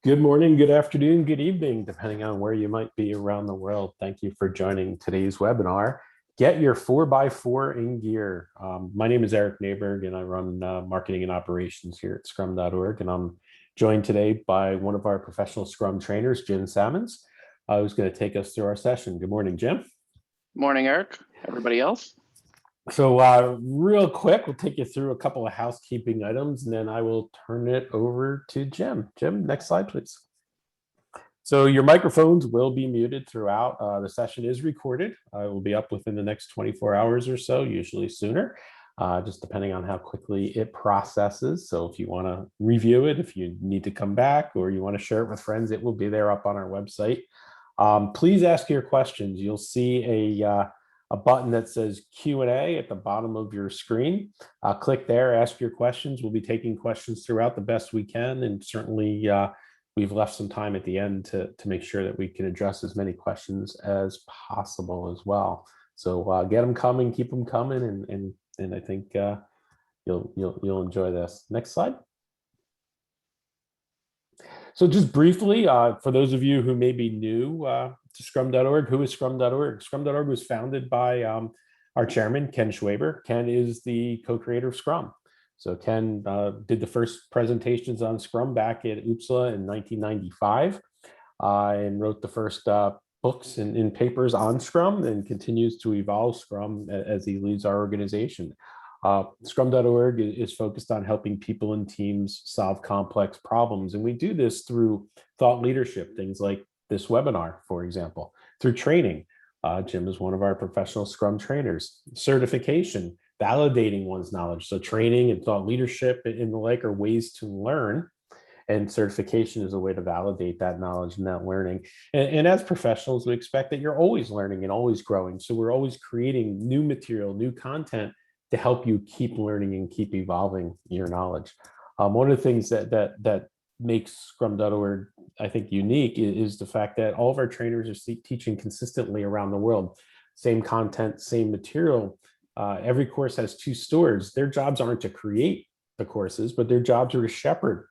Good morning, good afternoon, good evening, depending on where you might be around the world. Thank you for joining today's webinar. Get your 4x4 in gear. My name is Eric Neighberg, and I run marketing and operations here at Scrum.org. And I'm joined today by one of our professional Scrum trainers, Jim Sammons, who's going to take us through our session. Good morning, Jim. Morning, Eric. Everybody else? So real quick, we'll take you through a couple of housekeeping items, and then I will turn it over to Jim. Jim, next slide, please. So your microphones will be muted throughout. The session is recorded. It will be up within the next 24 hours or so, usually sooner, just depending on how quickly it processes. So if you want to review it, if you need to come back or you want to share it with friends, it will be there up on our website. Please ask your questions. You'll see a button that says Q&A at the bottom of your screen. Click there, ask your questions. We'll be taking questions throughout the best we can, and certainly we've left some time at the end to make sure that we can address as many questions as possible as well. So get them coming, keep them coming, and I think you'll enjoy this. Next slide. So just briefly, for those of you who may be new to Scrum.org, who is Scrum.org? Scrum.org was founded by our chairman, Ken Schwaber. Ken is the co-creator of Scrum. So Ken did the first presentations on Scrum back at UPSLA in 1995 and wrote the first books and papers on Scrum, and continues to evolve Scrum as he leads our organization. Scrum.org is focused on helping people and teams solve complex problems. And we do this through thought leadership, things like this webinar, for example, through training. Jim is one of our professional Scrum trainers. Certification, validating one's knowledge. So training and thought leadership and the like are ways to learn. And certification is a way to validate that knowledge and that learning. And as professionals, we expect that you're always learning and always growing. So we're always creating new material, new content to help you keep learning and keep evolving your knowledge. One of the things that makes Scrum.org, I think, unique is the fact that all of our trainers are teaching consistently around the world. Same content, same material. Every course has two stewards. Their jobs aren't to create the courses, but their jobs are to shepherd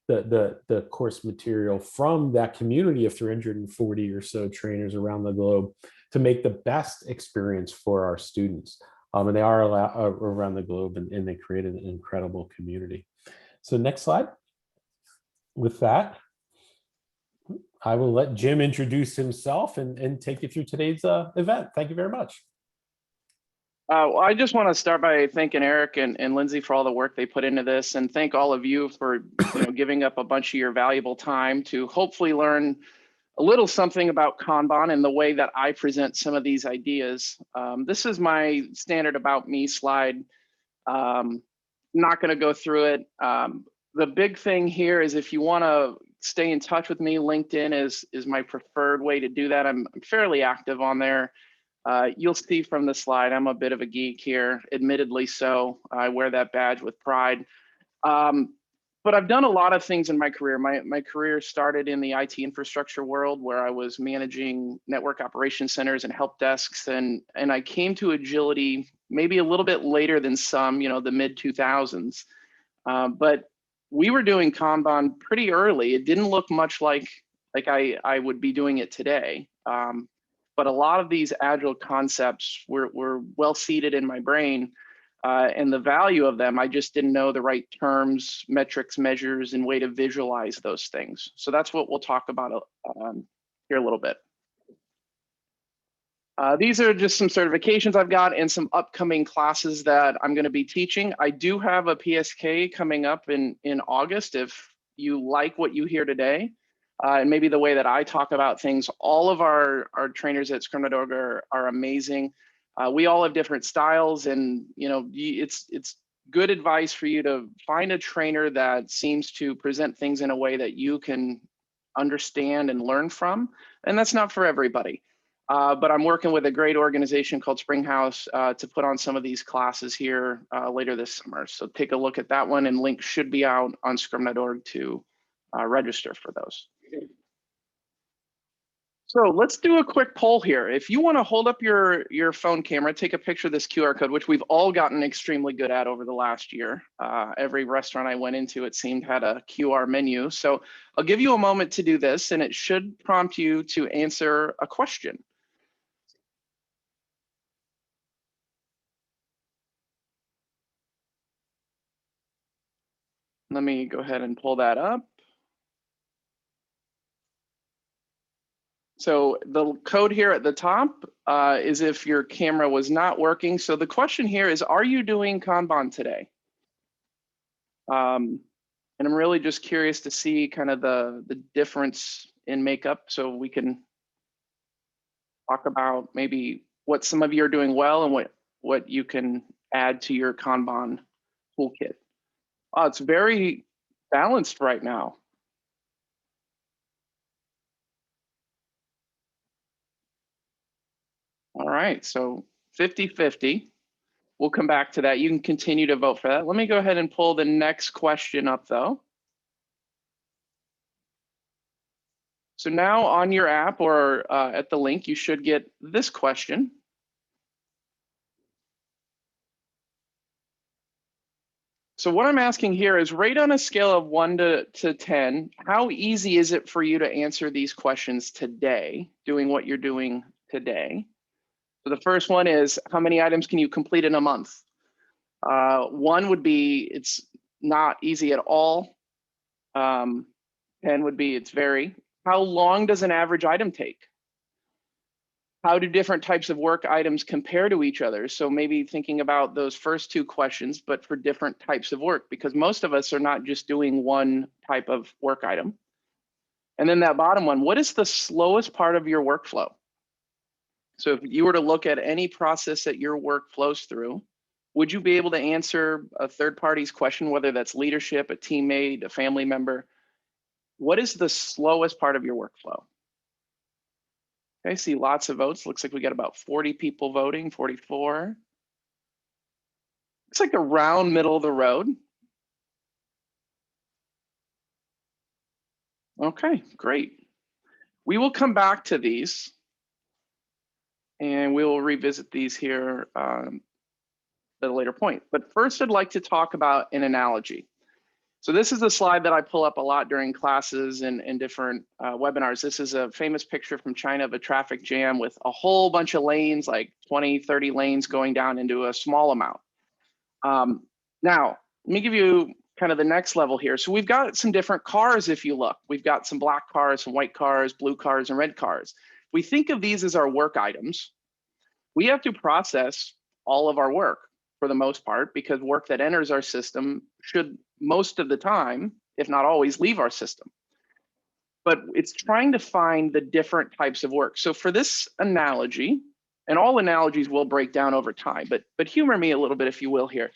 the course material from that community of 340 or so trainers around the globe to make the best experience for our students. And they are around the globe, and they create an incredible community. So next slide. With that, I will let Jim introduce himself and take you through today's event. Thank you very much. Well, I just want to start by thanking Eric and Lindsay for all the work they put into this, and thank all of you for giving up a bunch of your valuable time to hopefully learn a little something about Kanban and the way that I present some of these ideas. This is my standard about me slide. Not going to go through it. The big thing here is if you want to stay in touch with me, LinkedIn is my preferred way to do that. I'm fairly active on there. You'll see from the slide, I'm a bit of a geek here, admittedly so. I wear that badge with pride. But I've done a lot of things in my career. My career started in the IT infrastructure world, where I was managing network operation centers and help desks. And I came to Agility maybe a little bit later than some, the mid 2000s. But we were doing Kanban pretty early. It didn't look much like I would be doing it today. But a lot of these agile concepts were well seated in my brain. And the value of them, I just didn't know the right terms, metrics, measures, and way to visualize those things. So that's what we'll talk about here a little bit. These are just some certifications I've got and some upcoming classes that I'm going to be teaching. I do have a PSK coming up in August. If you like what you hear today, and maybe the way that I talk about things, all of our trainers at Scrum.org are amazing. We all have different styles, and it's good advice for you to find a trainer that seems to present things in a way that you can understand and learn from. And that's not for everybody. But I'm working with a great organization called Springhouse to put on some of these classes here later this summer. So take a look at that one, and links should be out on Scrum.org to register for those. So let's do a quick poll here. If you want to hold up your phone camera, take a picture of this QR code, which we've all gotten extremely good at over the last year. Every restaurant I went into, it seemed had a QR menu. So I'll give you a moment to do this, and it should prompt you to answer a question. Let me go ahead and pull that up. So the code here at the top is if your camera was not working. So the question here is, are you doing Kanban today? And I'm really just curious to see kind of the difference in makeup, so we can talk about maybe what some of you are doing well and what you can add to your Kanban toolkit. Oh, it's very balanced right now. All right, so 50-50. We'll come back to that. You can continue to vote for that. Let me go ahead and pull the next question up though. So now on your app or at the link, you should get this question. So what I'm asking here is, rate on a scale of 1 to 10, how easy is it for you to answer these questions today, doing what you're doing today? So the first one is, how many items can you complete in a month? 1 would be, it's not easy at all. 10 would be, it's very. How long does an average item take? How do different types of work items compare to each other? So maybe thinking about those first 2 questions, but for different types of work, because most of us are not just doing one type of work item. And then that bottom one, what is the slowest part of your workflow? So if you were to look at any process that your work flows through, would you be able to answer a third party's question, whether that's leadership, a teammate, a family member? What is the slowest part of your workflow? Okay, I see lots of votes. Looks like we got about 40 people voting, 44. Looks like around middle of the road. Okay, great. We will come back to these and we will revisit these here at a later point. But first, I'd like to talk about an analogy. So this is a slide that I pull up a lot during classes and different webinars. This is a famous picture from China of a traffic jam with a whole bunch of lanes, like 20, 30 lanes going down into a small amount. Now, let me give you kind of the next level here. So we've got some different cars if you look. We've got some black cars, some white cars, blue cars, and red cars. We think of these as our work items. We have to process all of our work for the most part, because work that enters our system should most of the time, if not always, leave our system. But it's trying to find the different types of work. So for this analogy, and all analogies will break down over time, but humor me a little bit if you will here.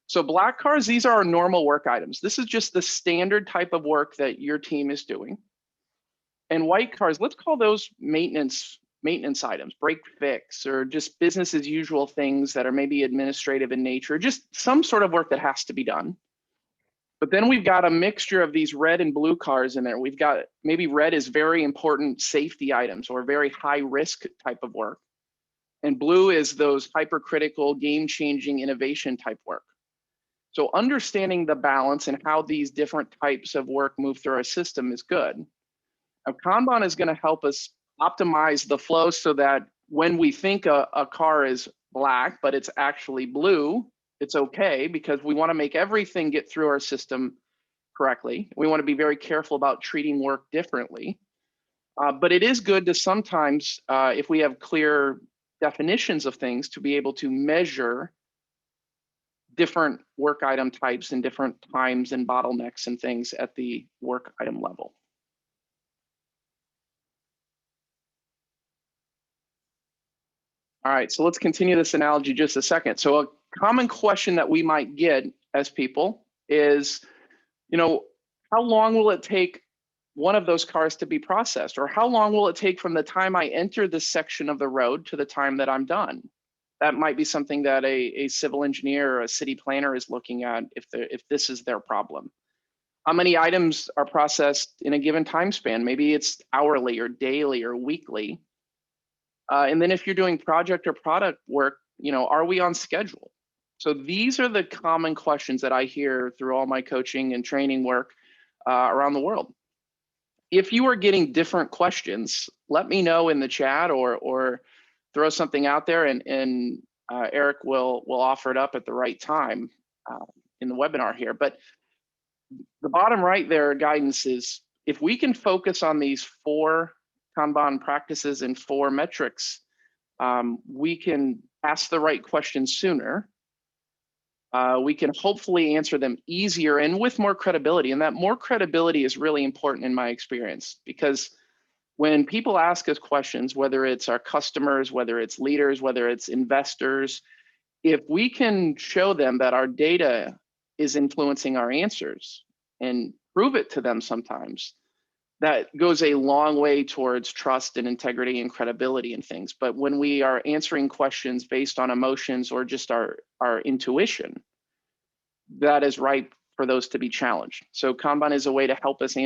So black cars, these are our normal work items. This is just the standard type of work that your team is doing. And white cars, let's call those maintenance items, break fix, or just business as usual things that are maybe administrative in nature, just some sort of work that has to be done. But then we've got a mixture of these red and blue cars in there. We've got, maybe red is very important safety items or very high risk type of work. And blue is those hypercritical, game-changing innovation type work. So understanding the balance and how these different types of work move through our system is good. Now, Kanban is going to help us optimize the flow so that when we think a car is black, but it's actually blue, it's okay, because we want to make everything get through our system correctly. We want to be very careful about treating work differently. But it is good to sometimes, if we have clear definitions of things, to be able to measure different work item types and different times and bottlenecks and things at the work item level. All right, so let's continue this analogy just a second. So a common question that we might get as people is, how long will it take one of those cars to be processed? Or how long will it take from the time I enter this section of the road to the time that I'm done? That might be something that a civil engineer or a city planner is looking at if this is their problem. How many items are processed in a given time span? Maybe it's hourly or daily or weekly. And then if you're doing project or product work, are we on schedule? So these are the common questions that I hear through all my coaching and training work around the world. If you are getting different questions, let me know in the chat or throw something out there, and Eric will offer it up at the right time in the webinar here. But the bottom right there, guidance is, if we can focus on these 4 Kanban practices and 4 metrics, we can ask the right questions sooner. We can hopefully answer them easier and with more credibility. And that more credibility is really important in my experience, because when people ask us questions, whether it's our customers, whether it's leaders, whether it's investors, if we can show them that our data is influencing our answers and prove it to them sometimes, that goes a long way towards trust and integrity and credibility and things. But when we are answering questions based on emotions or just our intuition, that is ripe for those to be challenged. So Kanban is a way to help us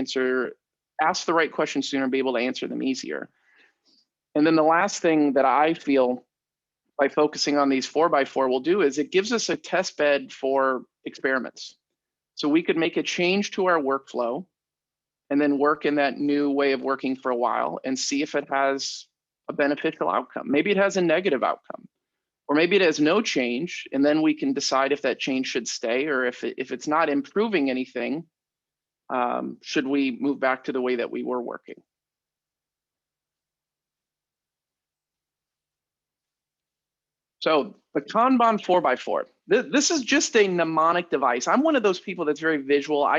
ask the right questions sooner and be able to answer them easier. And then the last thing that I feel by focusing on these 4x4 will do is it gives us a test bed for experiments. So we could make a change to our workflow and then work in that new way of working for a while and see if it has a beneficial outcome. Maybe it has a negative outcome, or maybe it has no change, and then we can decide if that change should stay, or if it's not improving anything, should we move back to the way that we were working. So the Kanban 4x4, this is just a mnemonic device. I'm one of those people that's very visual.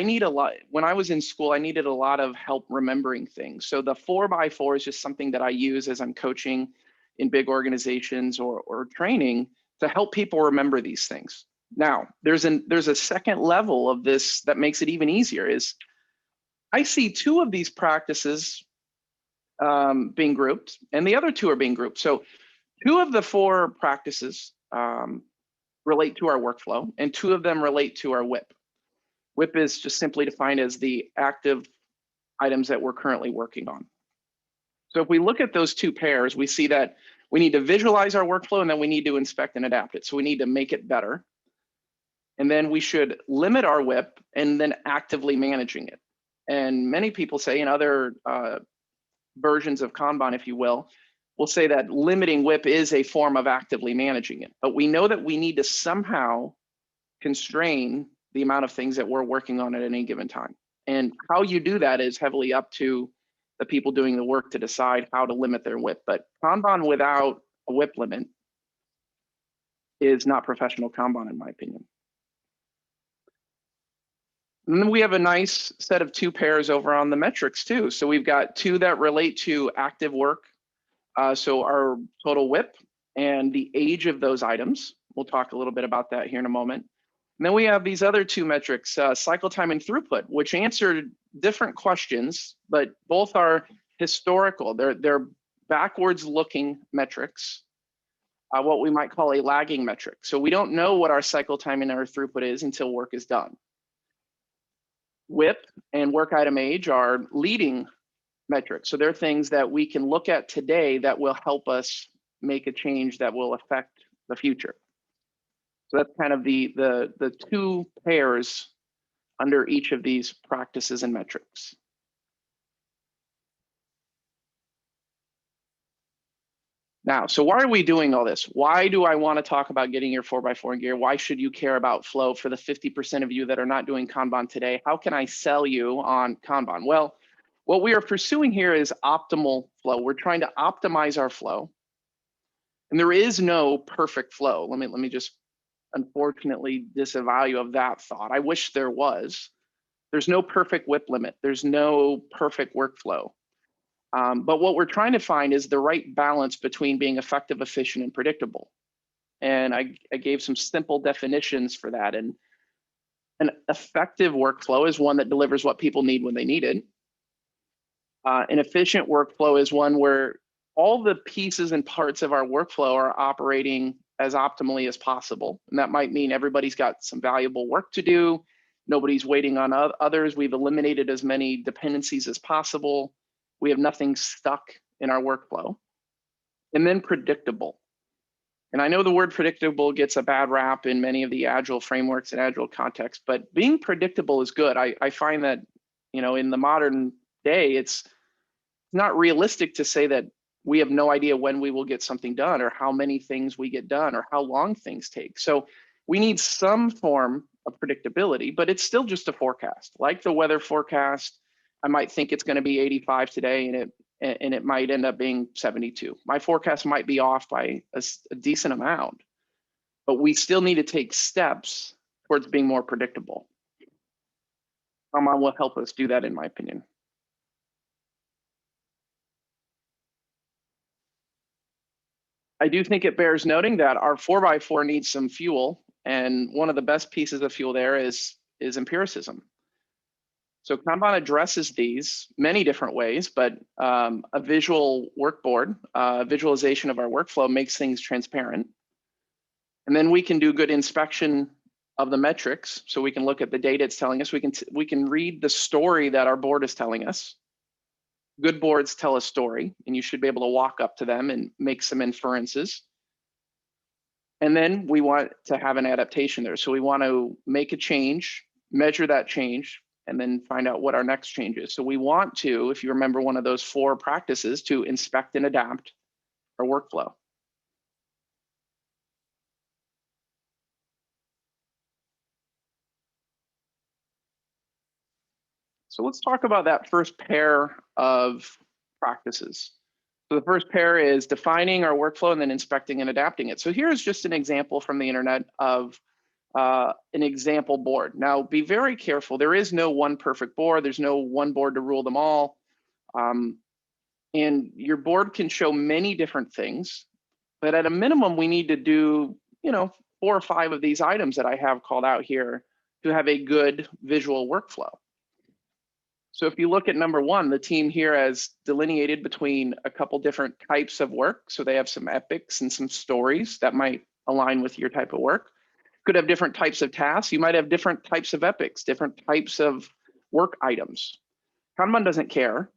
When I was in school, I needed a lot of help remembering things. So the 4x4 is just something that I use as I'm coaching in big organizations or training to help people remember these things. Now, there's a second level of this that makes it even easier. Is I see 2 of these practices being grouped, and the other 2 are being grouped. So 2 of the 4 practices relate to our workflow, and 2 of them relate to our WIP. WIP is just simply defined as the active items that we're currently working on. So if we look at those 2 pairs, we see that we need to visualize our workflow, and then we need to inspect and adapt it. So we need to make it better. And then we should limit our WIP and then actively managing it. And many people say in other versions of Kanban, if you will say that limiting WIP is a form of actively managing it. But we know that we need to somehow constrain the amount of things that we're working on at any given time. And how you do that is heavily up to the people doing the work to decide how to limit their WIP. But Kanban without a WIP limit is not professional Kanban, in my opinion. And then we have a nice set of 2 pairs over on the metrics too. So we've got 2 that relate to active work. So our total WIP and the age of those items. We'll talk a little bit about that here in a moment. And then we have these other 2 metrics, cycle time and throughput, which answer different questions, but both are historical. They're backwards looking metrics, what we might call a lagging metric. So we don't know what our cycle time and our throughput is until work is done. WIP and work item age are leading metrics. So they're things that we can look at today that will help us make a change that will affect the future. So that's kind of the 2 pairs under each of these practices and metrics. Now, so why are we doing all this? Why do I want to talk about getting your 4x4 in gear? Why should you care about flow for the 50% of you that are not doing Kanban today? How can I sell you on Kanban? Well, what we are pursuing here is optimal flow. We're trying to optimize our flow. And there is no perfect flow. Let me just unfortunately disavow you of that thought. I wish there was. There's no perfect WIP limit. There's no perfect workflow. But what we're trying to find is the right balance between being effective, efficient, and predictable. And I gave some simple definitions for that. And an effective workflow is one that delivers what people need when they need it. An efficient workflow is one where all the pieces and parts of our workflow are operating as optimally as possible. And that might mean everybody's got some valuable work to do. Nobody's waiting on others. We've eliminated as many dependencies as possible. We have nothing stuck in our workflow. And then predictable. And I know the word predictable gets a bad rap in many of the Agile frameworks and Agile contexts, but being predictable is good. I find that, in the modern day, it's not realistic to say that we have no idea when we will get something done or how many things we get done or how long things take. So we need some form of predictability, but it's still just a forecast. Like the weather forecast, I might think it's going to be 85 today and it might end up being 72. My forecast might be off by a decent amount, but we still need to take steps towards being more predictable. Kanban will help us do that, in my opinion. I do think it bears noting that our 4x4 needs some fuel, and one of the best pieces of fuel there is empiricism. So Kanban addresses these many different ways, but a visual workboard, visualization of our workflow makes things transparent. And then we can do good inspection of the metrics. So we can look at the data it's telling us. We can read the story that our board is telling us. Good boards tell a story, and you should be able to walk up to them and make some inferences. And then we want to have an adaptation there. So we want to make a change, measure that change, and then find out what our next change is. So we want to, if you remember one of those 4 practices, to inspect and adapt our workflow. So let's talk about that first pair of practices. So the first pair is defining our workflow and then inspecting and adapting it. So here's just an example from the internet of an example board. Now, be very careful. There is no one perfect board. There's no one board to rule them all. And your board can show many different things, but at a minimum, we need to do, 4 or 5 of these items that I have called out here to have a good visual workflow. So if you look at number 1, the team here has delineated between a couple different types of work. So they have some epics and some stories that might align with your type of work. Could have different types of tasks. You might have different types of epics, different types of work items. Kanban doesn't care,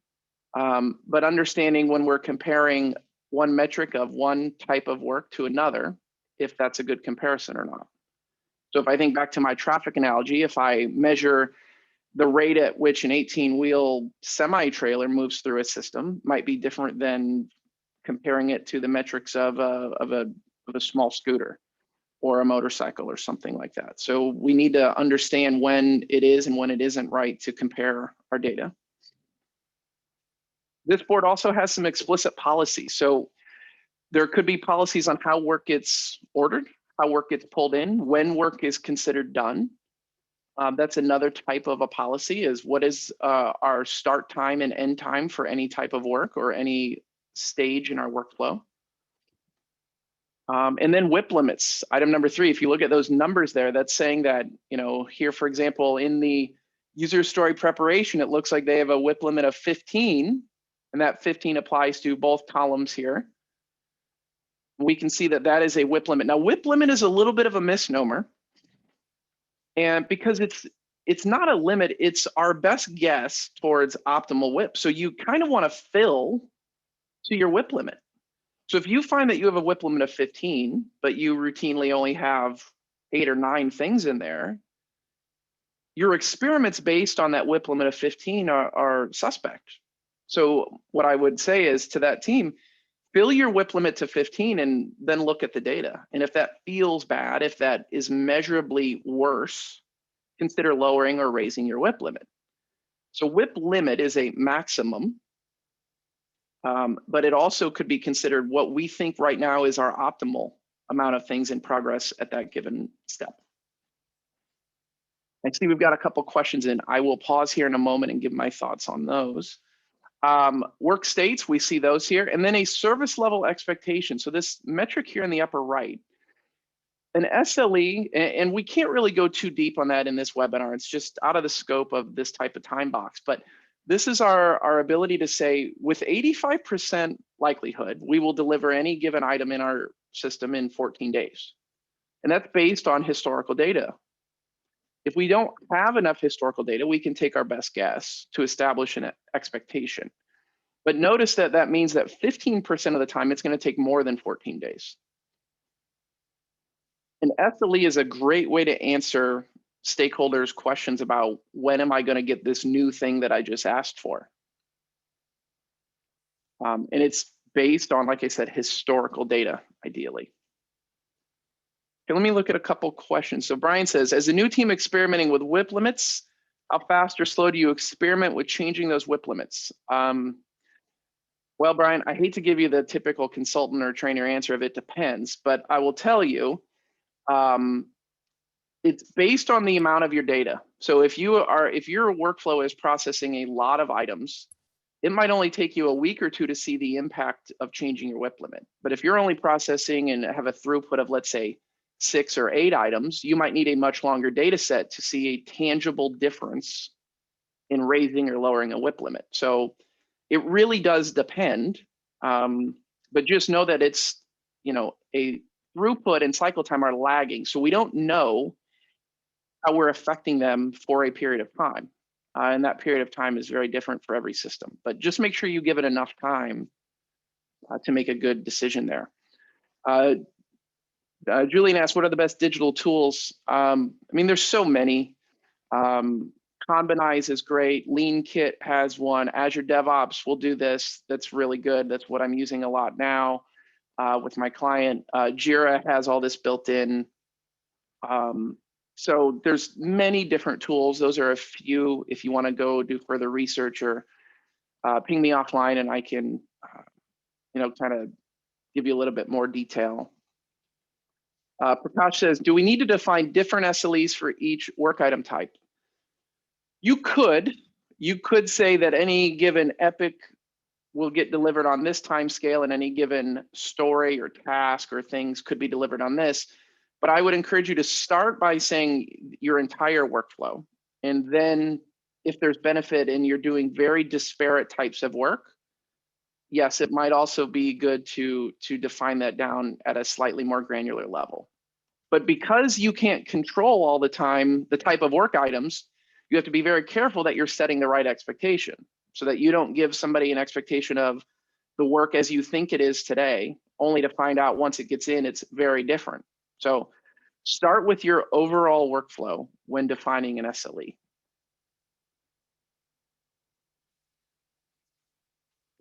but understanding when we're comparing one metric of one type of work to another, if that's a good comparison or not. So if I think back to my traffic analogy, if I measure the rate at which an 18-wheel semi-trailer moves through a system might be different than comparing it to the metrics of a small scooter or a motorcycle or something like that. So we need to understand when it is and when it isn't right to compare our data. This board also has some explicit policies. So there could be policies on how work gets ordered, how work gets pulled in, when work is considered done. That's another type of a policy, is what is our start time and end time for any type of work or any stage in our workflow. And then WIP limits, item number 3, if you look at those numbers there, that's saying that, here, for example, in the user story preparation, it looks like they have a WIP limit of 15, and that 15 applies to both columns here. We can see that that is a WIP limit. Now, WIP limit is a little bit of a misnomer. And because it's not a limit, it's our best guess towards optimal WIP. So you kind of want to fill to your WIP limit. So if you find that you have a WIP limit of 15, but you routinely only have 8 or 9 things in there, your experiments based on that WIP limit of 15 are suspect. So what I would say is to that team, fill your WIP limit to 15 and then look at the data. And if that feels bad, if that is measurably worse, consider lowering or raising your WIP limit. So WIP limit is a maximum, but it also could be considered what we think right now is our optimal amount of things in progress at that given step. I see we've got a couple questions in. I will pause here in a moment and give my thoughts on those. Work states, we see those here, and then a service level expectation. So this metric here in the upper right, an SLE, and we can't really go too deep on that in this webinar. It's just out of the scope of this type of time box, but this is our ability to say with 85% likelihood, we will deliver any given item in our system in 14 days. And that's based on historical data. If we don't have enough historical data, we can take our best guess to establish an expectation. But notice that that means that 15% of the time, it's going to take more than 14 days. And SLE is a great way to answer stakeholders' questions about when am I going to get this new thing that I just asked for? And it's based on, like I said, historical data, ideally. Okay, let me look at a couple questions. So Brian says, as a new team experimenting with WIP limits, how fast or slow do you experiment with changing those WIP limits? Well, Brian, I hate to give you the typical consultant or trainer answer of it depends, but I will tell you, it's based on the amount of your data. So if your workflow is processing a lot of items, it might only take you a week or two to see the impact of changing your WIP limit. But if you're only processing and have a throughput of, let's say, 6 or 8 items, you might need a much longer data set to see a tangible difference in raising or lowering a WIP limit. So it really does depend, but just know that it's, a throughput and cycle time are lagging. So we don't know how we're affecting them for a period of time. And that period of time is very different for every system, but just make sure you give it enough time to make a good decision there. Julian asked, what are the best digital tools? I mean, there's so many. Kanban is great. Lean Kit has one. Azure DevOps will do this. That's really good. That's what I'm using a lot now with my client. Jira has all this built in. So there's many different tools. Those are a few. If you want to go do further research or ping me offline and I can, kind of give you a little bit more detail. Prakash says, do we need to define different SLEs for each work item type? You could say that any given epic will get delivered on this time scale and any given story or task or things could be delivered on this. But I would encourage you to start by saying your entire workflow. And then if there's benefit and you're doing very disparate types of work, yes, it might also be good to define that down at a slightly more granular level. But because you can't control all the time the type of work items, you have to be very careful that you're setting the right expectation so that you don't give somebody an expectation of the work as you think it is today, only to find out once it gets in, it's very different. So start with your overall workflow when defining an SLE.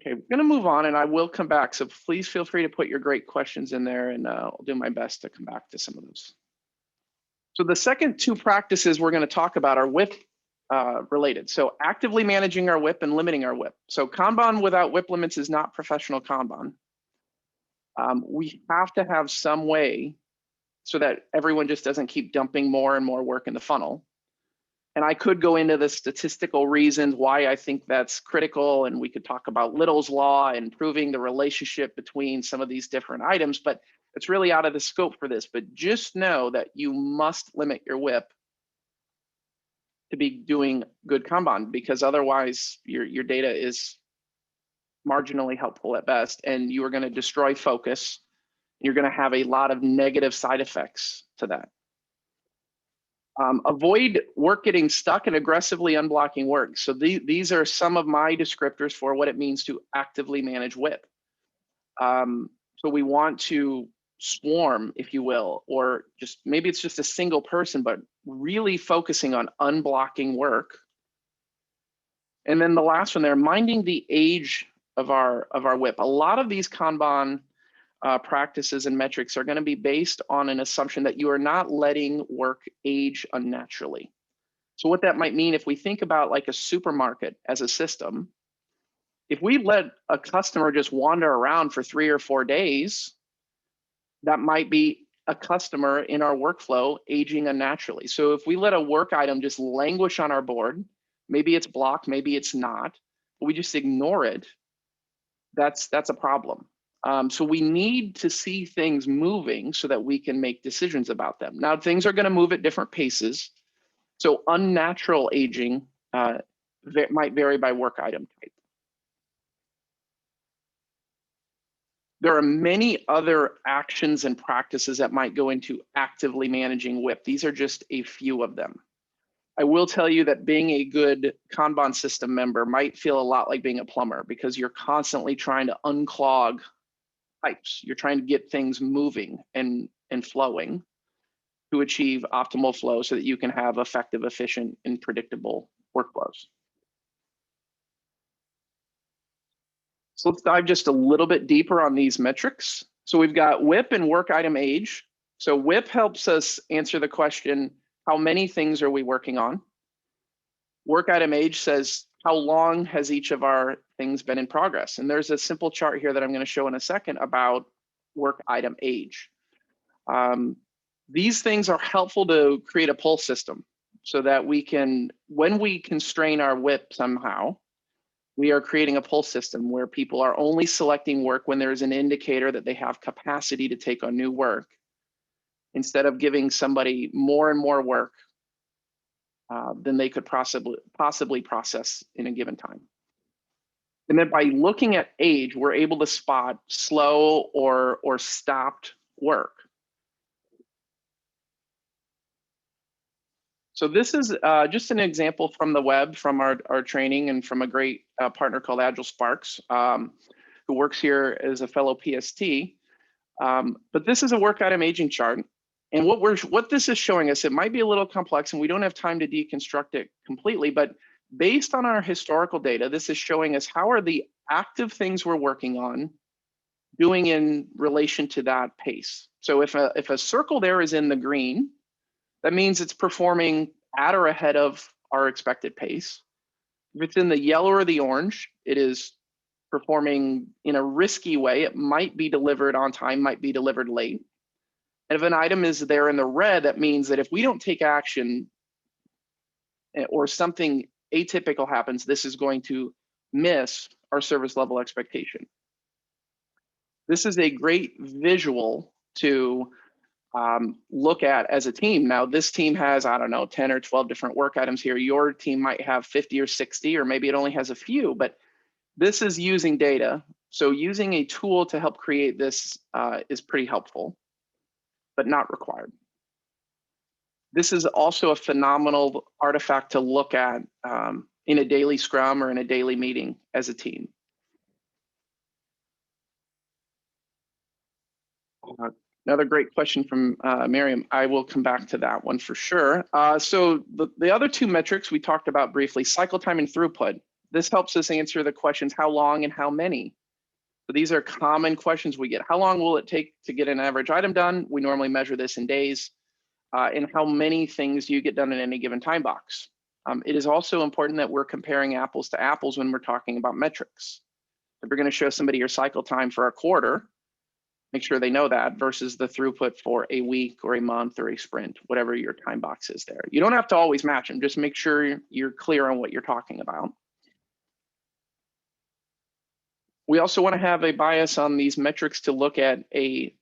Okay, we're gonna move on and I will come back. So please feel free to put your great questions in there and I'll do my best to come back to some of those. So the second 2 practices we're gonna talk about are WIP related. So actively managing our WIP and limiting our WIP. So Kanban without WIP limits is not professional Kanban. We have to have some way so that everyone just doesn't keep dumping more and more work in the funnel. And I could go into the statistical reasons why I think that's critical, and we could talk about Little's Law and proving the relationship between some of these different items, but it's really out of the scope for this. But just know that you must limit your WIP to be doing good Kanban, because otherwise your data is marginally helpful at best, and you are going to destroy focus. You're going to have a lot of negative side effects to that. Avoid work getting stuck and aggressively unblocking work. So these are some of my descriptors for what it means to actively manage WIP. So we want to swarm, if you will, or just maybe it's just a single person, but really focusing on unblocking work. And then the last one there, minding the age of our WIP. A lot of these Kanban practices and metrics are going to be based on an assumption that you are not letting work age unnaturally. So what that might mean, if we think about like a supermarket as a system, if we let a customer just wander around for 3 or 4 days, that might be a customer in our workflow aging unnaturally. So if we let a work item just languish on our board, maybe it's blocked, maybe it's not, but we just ignore it, that's a problem. So we need to see things moving so that we can make decisions about them. Now, things are going to move at different paces. So unnatural aging might vary by work item type. There are many other actions and practices that might go into actively managing WIP. These are just a few of them. I will tell you that being a good Kanban system member might feel a lot like being a plumber, because you're constantly trying to unclog pipes. You're trying to get things moving and flowing to achieve optimal flow so that you can have effective, efficient, and predictable workflows. So let's dive just a little bit deeper on these metrics. So we've got WIP and work item age. So WIP helps us answer the question, how many things are we working on? Work item age says, how long has each of our things been in progress? And there's a simple chart here that I'm going to show in a second about work item age. These things are helpful to create a pull system so that we can, when we constrain our WIP somehow, we are creating a pull system where people are only selecting work when there is an indicator that they have capacity to take on new work, instead of giving somebody more and more work than they could possibly process in a given time. And then by looking at age, we're able to spot slow or stopped work. So this is just an example from the web, from our training, and from a great partner called Agile Sparks, who works here as a fellow PST. But this is a work item aging chart. And what this is showing us, it might be a little complex and we don't have time to deconstruct it completely, but based on our historical data, this is showing us how are the active things we're working on doing in relation to that pace. So if a circle there is in the green, that means it's performing at or ahead of our expected pace. If it's in the yellow or the orange, it is performing in a risky way. It might be delivered on time, might be delivered late. And if an item is there in the red, that means that if we don't take action or something atypical happens, this is going to miss our service level expectation. This is a great visual to look at as a team. Now, this team has, I don't know, 10 or 12 different work items here. Your team might have 50 or 60, or maybe it only has a few, but this is using data. So using a tool to help create this is pretty helpful, but not required. This is also a phenomenal artifact to look at in a daily Scrum or in a daily meeting as a team. Another great question from Miriam. I will come back to that one for sure. So the other two metrics we talked about briefly, cycle time and throughput. This helps us answer the questions, how long and how many. So these are common questions we get. How long will it take to get an average item done? We normally measure this in days. And how many things do you get done in any given time box? It is also important that we're comparing apples to apples when we're talking about metrics. If you're going to show somebody your cycle time for a quarter, make sure they know that, versus the throughput for a week or a month or a sprint, whatever your time box is there. You don't have to always match them. Just make sure you're clear on what you're talking about. We also want to have a bias on these metrics to look at a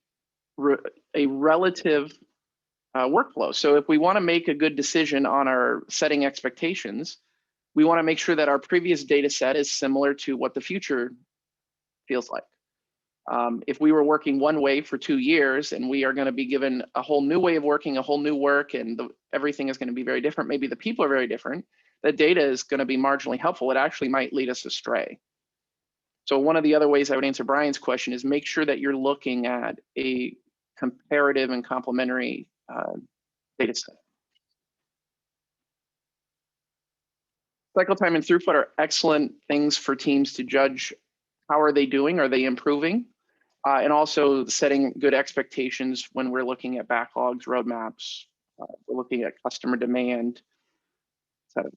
relative workflow. So if we want to make a good decision on our setting expectations, we want to make sure that our previous data set is similar to what the future feels like. If we were working one way for 2 years and we are going to be given a whole new way of working, a whole new work, and everything is going to be very different, maybe the people are very different, the data is going to be marginally helpful. It actually might lead us astray. So one of the other ways I would answer Brian's question is make sure that you're looking at a comparative and complementary data set. Cycle time and throughput are excellent things for teams to judge how are they doing, are they improving, and also setting good expectations when we're looking at backlogs, roadmaps, we're looking at customer demand, etc.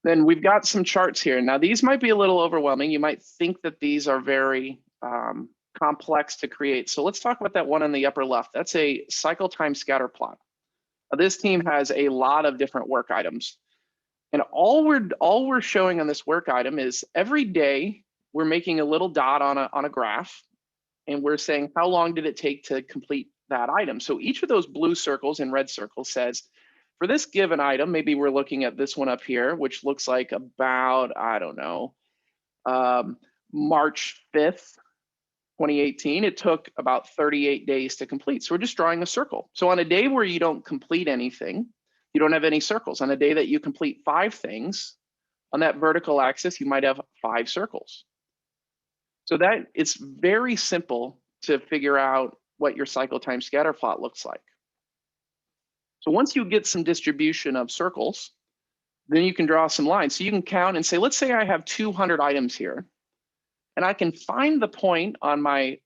Then we've got some charts here. Now these might be a little overwhelming. You might think that these are very complex to create. So let's talk about that one on the upper left. That's a cycle time scatter plot. Now, this team has a lot of different work items. And all we're showing on this work item is every day we're making a little dot on a graph, and we're saying how long did it take to complete that item. So each of those blue circles and red circles says, for this given item, maybe we're looking at this one up here, which looks like about, I don't know, March 5th. 2018, it took about 38 days to complete. So we're just drawing a circle. So on a day where you don't complete anything, you don't have any circles. On a day that you complete 5 things, on that vertical axis, you might have 5 circles. So that it's very simple to figure out what your cycle time scatter plot looks like. So once you get some distribution of circles, then you can draw some lines. So you can count and say, let's say I have 200 items here, and I can find the point on my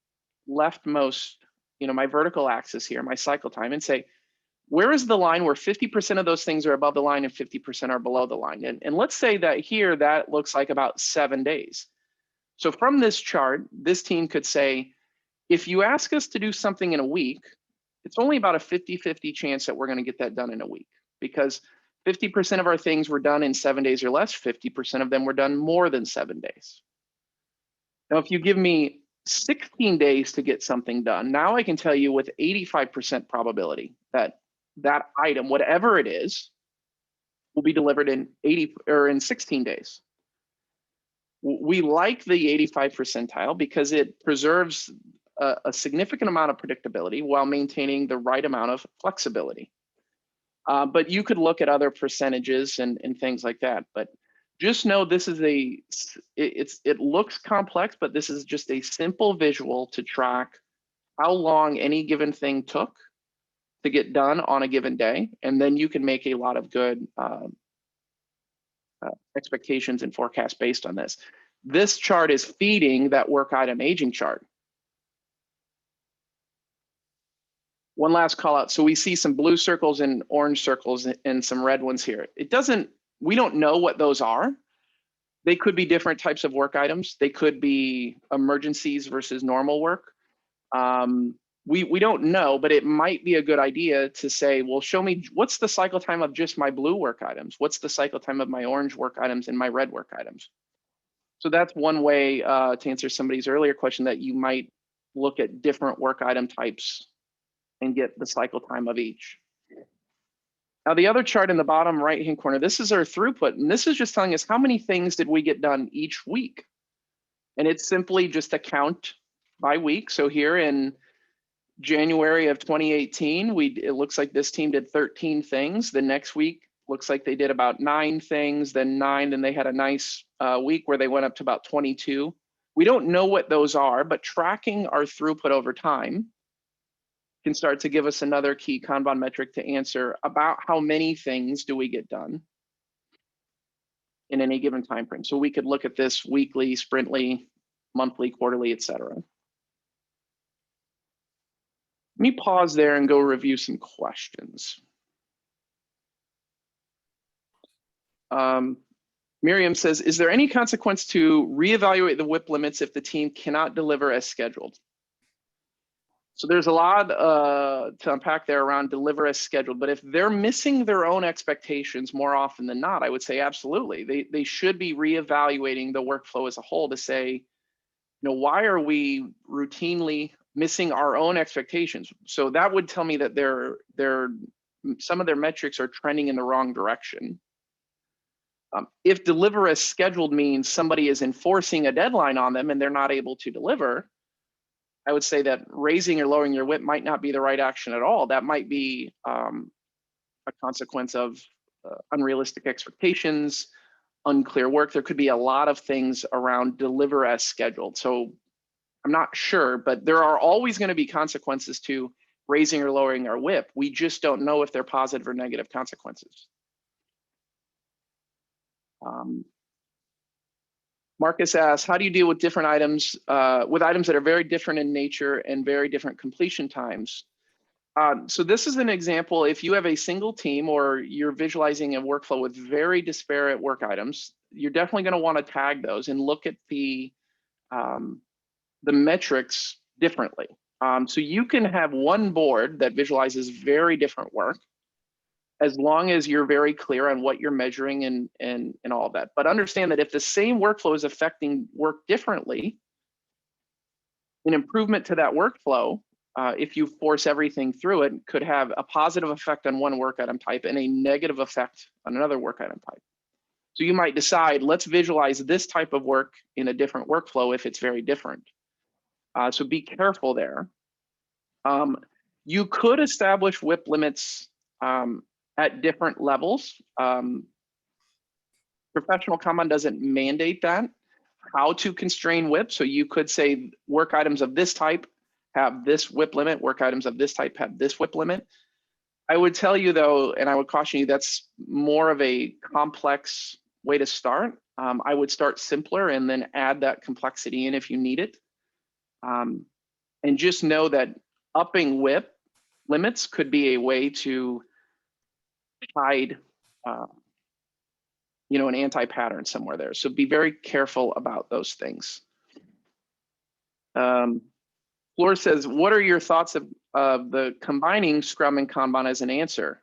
leftmost, my vertical axis here, my cycle time, and say, where is the line where 50% of those things are above the line and 50% are below the line? And let's say that here, that looks like about 7 days. So from this chart, this team could say, if you ask us to do something in a week, it's only about a 50-50 chance that we're going to get that done in a week, because 50% of our things were done in 7 days or less, 50% of them were done more than 7 days. Now, if you give me 16 days to get something done, now I can tell you with 85% probability that that item, whatever it is, will be delivered in 16 days. We like the 85 percentile because it preserves a significant amount of predictability while maintaining the right amount of flexibility. But you could look at other percentages and things like that. But just know this is it looks complex, but this is just a simple visual to track how long any given thing took to get done on a given day. And then you can make a lot of good expectations and forecasts based on this. This chart is feeding that work item aging chart. One last call out. So we see some blue circles and orange circles and some red ones here. We don't know what those are. They could be different types of work items. They could be emergencies versus normal work. We don't know, but it might be a good idea to say, well, show me what's the cycle time of just my blue work items? What's the cycle time of my orange work items and my red work items? So that's one way to answer somebody's earlier question, that you might look at different work item types and get the cycle time of each. Now, the other chart in the bottom right-hand corner, this is our throughput, and this is just telling us how many things did we get done each week. And it's simply just a count by week. So here in January of 2018, it looks like this team did 13 things. The next week looks like they did about 9 things, then 9, then they had a nice week where they went up to about 22. We don't know what those are, but tracking our throughput over time can start to give us another key Kanban metric to answer about how many things do we get done in any given time frame. So we could look at this weekly, sprintly, monthly, quarterly, etc. Let me pause there and go review some questions. Miriam says, is there any consequence to reevaluate the WIP limits if the team cannot deliver as scheduled? So there's a lot to unpack there around deliver as scheduled, but if they're missing their own expectations more often than not, I would say absolutely. They should be reevaluating the workflow as a whole to say, why are we routinely missing our own expectations? So that would tell me that some of their metrics are trending in the wrong direction. If deliver as scheduled means somebody is enforcing a deadline on them and they're not able to deliver, I would say that raising or lowering your WIP might not be the right action at all. That might be a consequence of unrealistic expectations, unclear work. There could be a lot of things around deliver as scheduled. So I'm not sure, but there are always going to be consequences to raising or lowering our WIP. We just don't know if they're positive or negative consequences. Marcus asks, how do you deal with different items, with items that are very different in nature and very different completion times? So this is an example. If you have a single team or you're visualizing a workflow with very disparate work items, you're definitely going to want to tag those and look at the metrics differently. So you can have one board that visualizes very different work, as long as you're very clear on what you're measuring and all of that. But understand that if the same workflow is affecting work differently, an improvement to that workflow, if you force everything through it, could have a positive effect on one work item type and a negative effect on another work item type. So you might decide, let's visualize this type of work in a different workflow if it's very different. So be careful there. You could establish WIP limits at different levels. Professional Kanban doesn't mandate that, how to constrain WIP. So you could say work items of this type have this WIP limit, work items of this type have this WIP limit. I would tell you though, and I would caution you, that's more of a complex way to start. I would start simpler and then add that complexity in if you need it. And just know that upping WIP limits could be a way to hide an anti-pattern somewhere there. So be very careful about those things. Flor says, what are your thoughts of the combining Scrum and Kanban as an answer?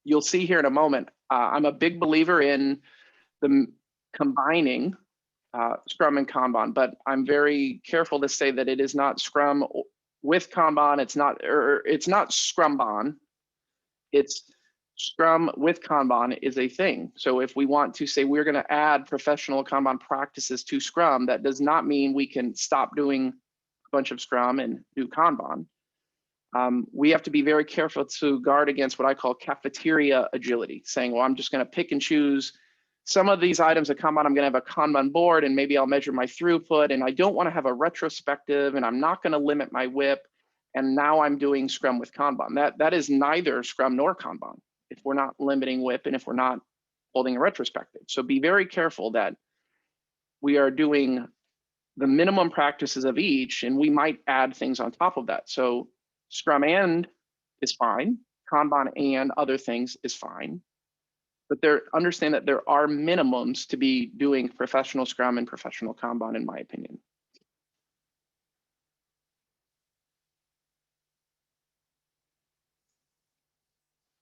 You'll see here in a moment, I'm a big believer in the combining Scrum and Kanban, but I'm very careful to say that it is not Scrum with Kanban. It's not Scrumban. It's Scrum with Kanban is a thing. So if we want to say we're going to add professional Kanban practices to Scrum, that does not mean we can stop doing a bunch of Scrum and do Kanban. We have to be very careful to guard against what I call cafeteria agility, saying, well, I'm just going to pick and choose some of these items of Kanban. I'm going to have a Kanban board and maybe I'll measure my throughput, and I don't want to have a retrospective, and I'm not going to limit my WIP. And now I'm doing Scrum with Kanban. That is neither Scrum nor Kanban if we're not limiting WIP and if we're not holding a retrospective. So be very careful that we are doing the minimum practices of each, and we might add things on top of that. So Scrum and is fine, Kanban and other things is fine, but understand that there are minimums to be doing professional Scrum and professional Kanban, in my opinion.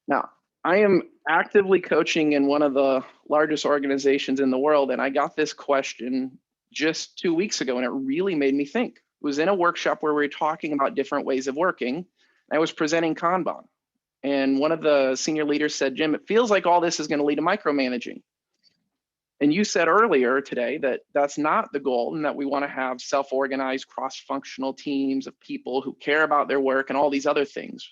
Now, I am actively coaching in one of the largest organizations in the world, and I got this question just 2 weeks ago, and it really made me think. It was in a workshop where we were talking about different ways of working. I was presenting Kanban, and one of the senior leaders said, Jim, it feels like all this is going to lead to micromanaging. And you said earlier today that that's not the goal, and that we want to have self-organized, cross-functional teams of people who care about their work and all these other things.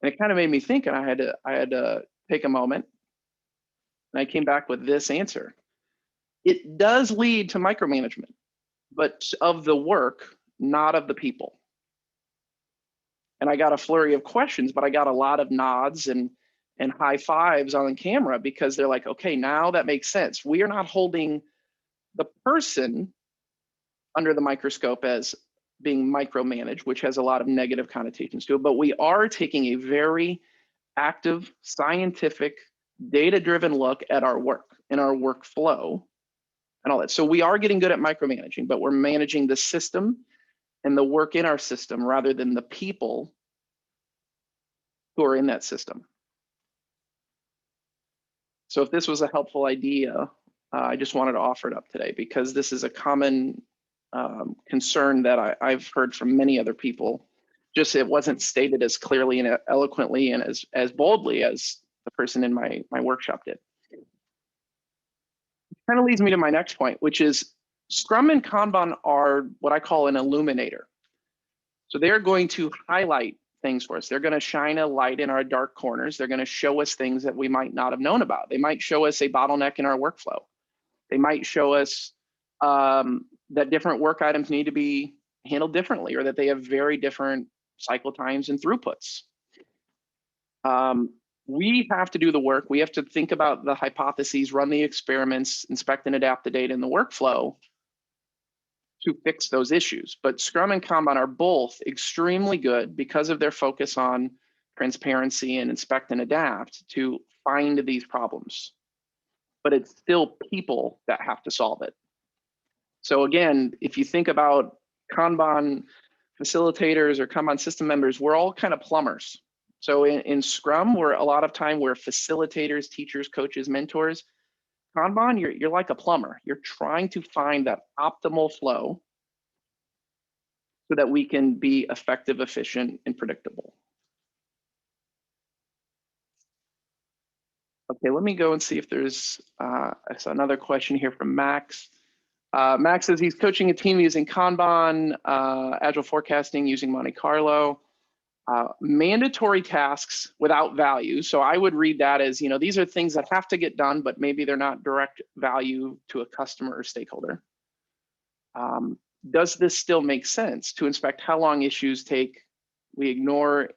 And it kind of made me think, and I had to take a moment, and I came back with this answer. It does lead to micromanagement, but of the work, not of the people. And I got a flurry of questions, but I got a lot of nods and high fives on camera, because they're like, okay, now that makes sense. We are not holding the person under the microscope as being micromanaged, which has a lot of negative connotations to it, but we are taking a very active, scientific, data-driven look at our work and our workflow and all that. So we are getting good at micromanaging, but we're managing the system and the work in our system rather than the people who are in that system. So if this was a helpful idea, I just wanted to offer it up today, because this is a common concern that I've heard from many other people. Just it wasn't stated as clearly and eloquently and as boldly as the person in my workshop did. Kind of leads me to my next point, which is Scrum and Kanban are what I call an illuminator. So they're going to highlight things for us. They're going to shine a light in our dark corners. They're going to show us things that we might not have known about. They might show us a bottleneck in our workflow. They might show us that different work items need to be handled differently, or that they have very different cycle times and throughputs. We have to do the work. We have to think about the hypotheses, run the experiments, inspect and adapt the data in the workflow to fix those issues. But Scrum and Kanban are both extremely good, because of their focus on transparency and inspect and adapt, to find these problems. But it's still people that have to solve it. So again, if you think about Kanban facilitators or Kanban system members, we're all kind of plumbers. So in Scrum, we're a lot of time we're facilitators, teachers, coaches, mentors. Kanban, you're like a plumber. You're trying to find that optimal flow so that we can be effective, efficient, and predictable. Okay, let me go and see if there's another question here from Max. Max says he's coaching a team using Kanban, Agile forecasting using Monte Carlo. Mandatory tasks without value. So I would read that as, these are things that have to get done, but maybe they're not direct value to a customer or stakeholder. Does this still make sense to inspect how long issues take? We ignore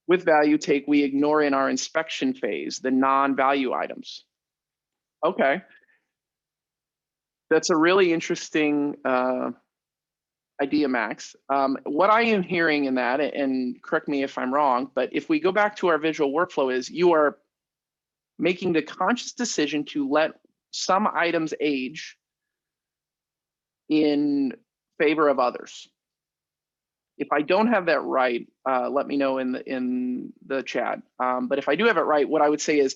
with value take, we ignore in our inspection phase, the non-value items. Okay. That's a really interesting idea, Max. What I am hearing in that, and correct me if I'm wrong, but if we go back to our visual workflow, is you are making the conscious decision to let some items age in favor of others. If I don't have that right, let me know in the chat. But if I do have it right, what I would say is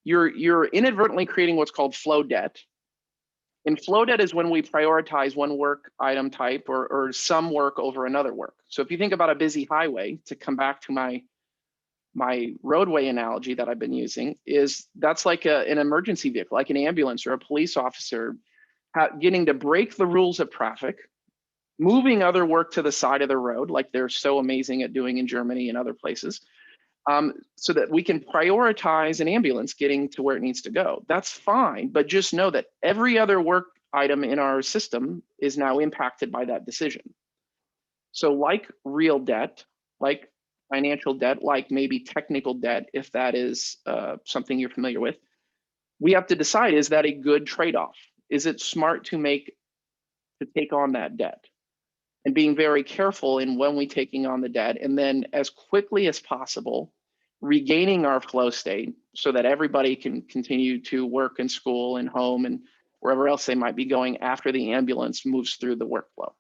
you're inadvertently creating what's called flow debt. And flow debt is when we prioritize one work item type or some work over another work. So if you think about a busy highway, to come back to my roadway analogy that I've been using, is that's like an emergency vehicle, like an ambulance or a police officer getting to break the rules of traffic, moving other work to the side of the road, like they're so amazing at doing in Germany and other places, so that we can prioritize an ambulance getting to where it needs to go. That's fine, but just know that every other work item in our system is now impacted by that decision. So like real debt, like financial debt, like maybe technical debt, if that is something you're familiar with, we have to decide, is that a good trade-off? Is it smart to take on that debt? And being very careful in when we taking on the debt, and then as quickly as possible, regaining our flow state so that everybody can continue to work and school and home and wherever else they might be going after the ambulance moves through the workflow.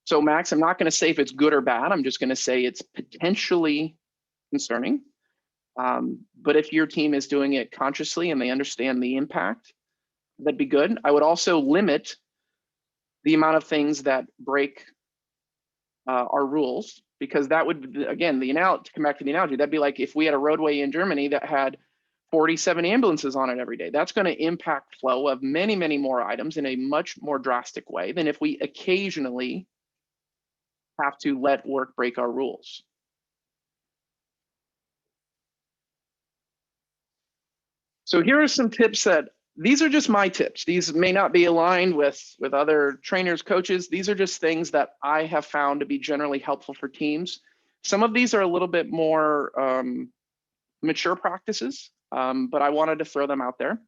So Max, I'm not going to say if it's good or bad. I'm just going to say it's potentially concerning. But if your team is doing it consciously and they understand the impact, that'd be good. I would also limit the amount of things that break our rules, because that would, again, to come back to the analogy, that'd be like if we had a roadway in Germany that had 47 ambulances on it every day. That's going to impact flow of many, many more items in a much more drastic way than if we occasionally have to let work break our rules. So here are some tips these are just my tips. These may not be aligned with other trainers, coaches. These are just things that I have found to be generally helpful for teams. Some of these are a little bit more mature practices, but I wanted to throw them out there.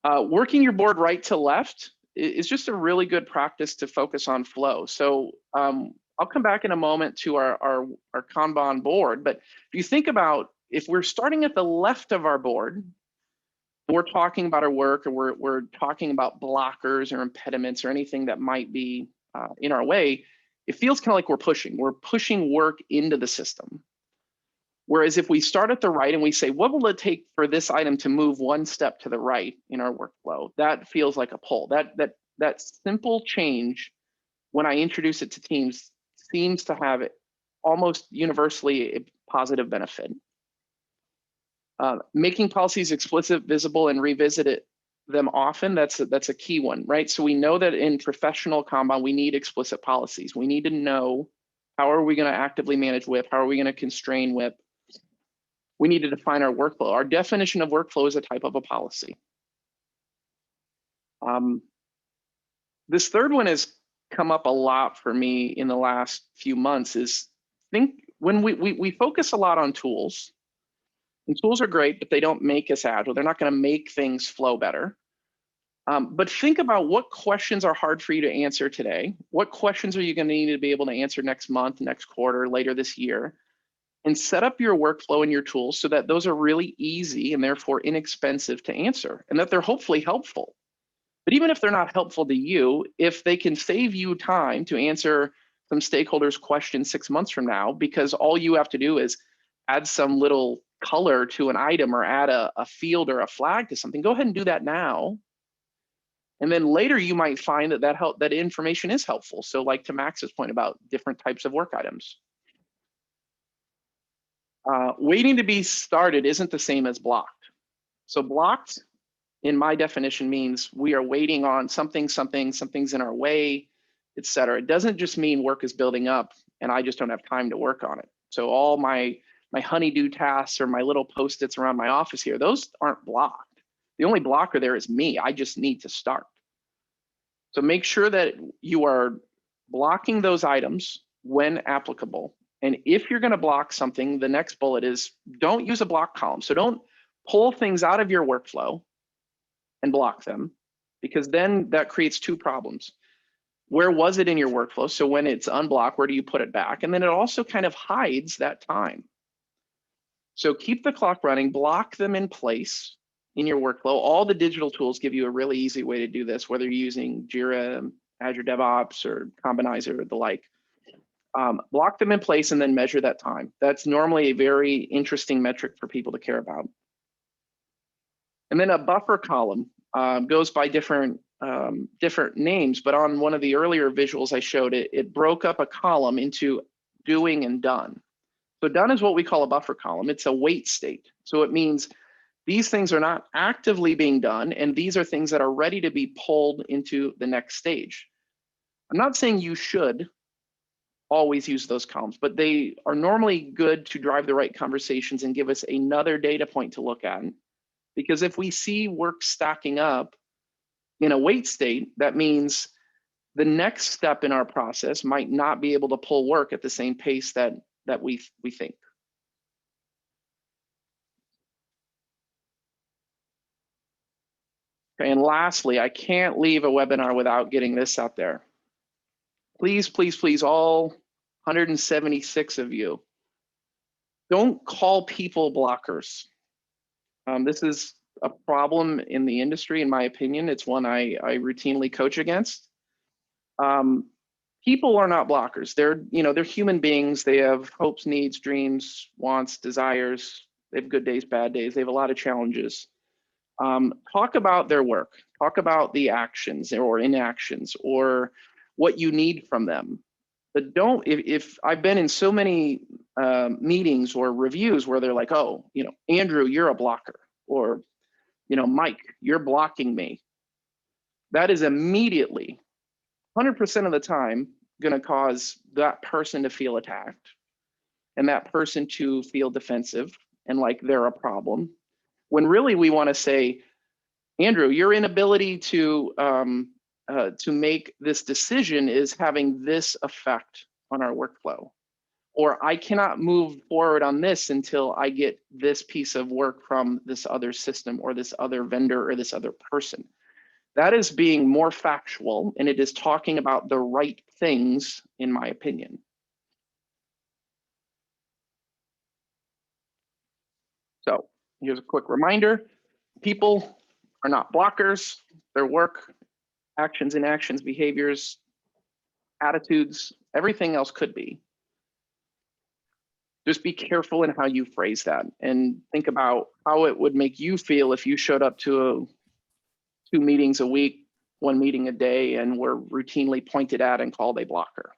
Working your board right to left is just a really good practice to focus on flow. So I'll come back in a moment to our Kanban board, but if you think about, if we're starting at the left of our board, we're talking about our work, or we're talking about blockers or impediments or anything that might be in our way, it feels kind of like we're pushing work into the system. Whereas if we start at the right and we say, what will it take for this item to move one step to the right in our workflow? That feels like a pull. That simple change, when I introduce it to teams, seems to have almost universally a positive benefit. Making policies explicit, visible, and revisit them often, that's a key one, right? So we know that in professional Kanban, we need explicit policies. We need to know, how are we going to actively manage WIP? How are we going to constrain WIP? We need to define our workflow. Our definition of workflow is a type of a policy. This third one has come up a lot for me in the last few months, is when we focus a lot on tools. And tools are great, but they don't make us agile. They're not going to make things flow better. But think about what questions are hard for you to answer today. What questions are you going to need to be able to answer next month, next quarter, later this year? And set up your workflow and your tools so that those are really easy and therefore inexpensive to answer, and that they're hopefully helpful. But even if they're not helpful to you, if they can save you time to answer some stakeholders' questions 6 months from now, because all you have to do is add some little color to an item or add a field or a flag to something, go ahead and do that now. And then later you might find that information is helpful. So like to Max's point about different types of work items. Waiting to be started isn't the same as blocked. So blocked in my definition means we are waiting on something's in our way, et cetera. It doesn't just mean work is building up and I just don't have time to work on it. So all my honeydew tasks or my little Post-its around my office here, those aren't blocked. The only blocker there is me. I just need to start. So make sure that you are blocking those items when applicable. And if you're going to block something, the next bullet is don't use a block column. So don't pull things out of your workflow and block them, because then that creates two problems. Where was it in your workflow? So when it's unblocked, where do you put it back? And then it also kind of hides that time. So keep the clock running, block them in place in your workflow. All the digital tools give you a really easy way to do this, whether you're using Jira, Azure DevOps, or Combinizer, or the like. Block them in place and then measure that time. That's normally a very interesting metric for people to care about. And then a buffer column goes by different names, but on one of the earlier visuals I showed, it broke up a column into doing and done. So done is what we call a buffer column. It's a wait state. So it means these things are not actively being done, and these are things that are ready to be pulled into the next stage. I'm not saying you should always use those columns, but they are normally good to drive the right conversations and give us another data point to look at. Because if we see work stacking up in a wait state, that means the next step in our process might not be able to pull work at the same pace that we think. Okay, and lastly, I can't leave a webinar without getting this out there. Please, please, please, all 176 of you, don't call people blockers. This is a problem in the industry, in my opinion. It's one I routinely coach against. People are not blockers. They're human beings. They have hopes, needs, dreams, wants, desires. They have good days, bad days. They have a lot of challenges. Talk about their work. Talk about the actions or inactions or what you need from them. But don't, if I've been in so many meetings or reviews where they're like, oh, Andrew, you're a blocker, or, Mike, you're blocking me. That is immediately, 100% of the time, going to cause that person to feel attacked and that person to feel defensive and like they're a problem. When really we want to say, Andrew, your inability to make this decision is having this effect on our workflow. Or I cannot move forward on this until I get this piece of work from this other system or this other vendor or this other person. That is being more factual, and it is talking about the right things, in my opinion. So here's a quick reminder. People are not blockers. Their work, actions, inactions, behaviors, attitudes, everything else could be. Just be careful in how you phrase that and think about how it would make you feel if you showed up to 2 meetings a week, 1 meeting a day, and were routinely pointed at and called a blocker.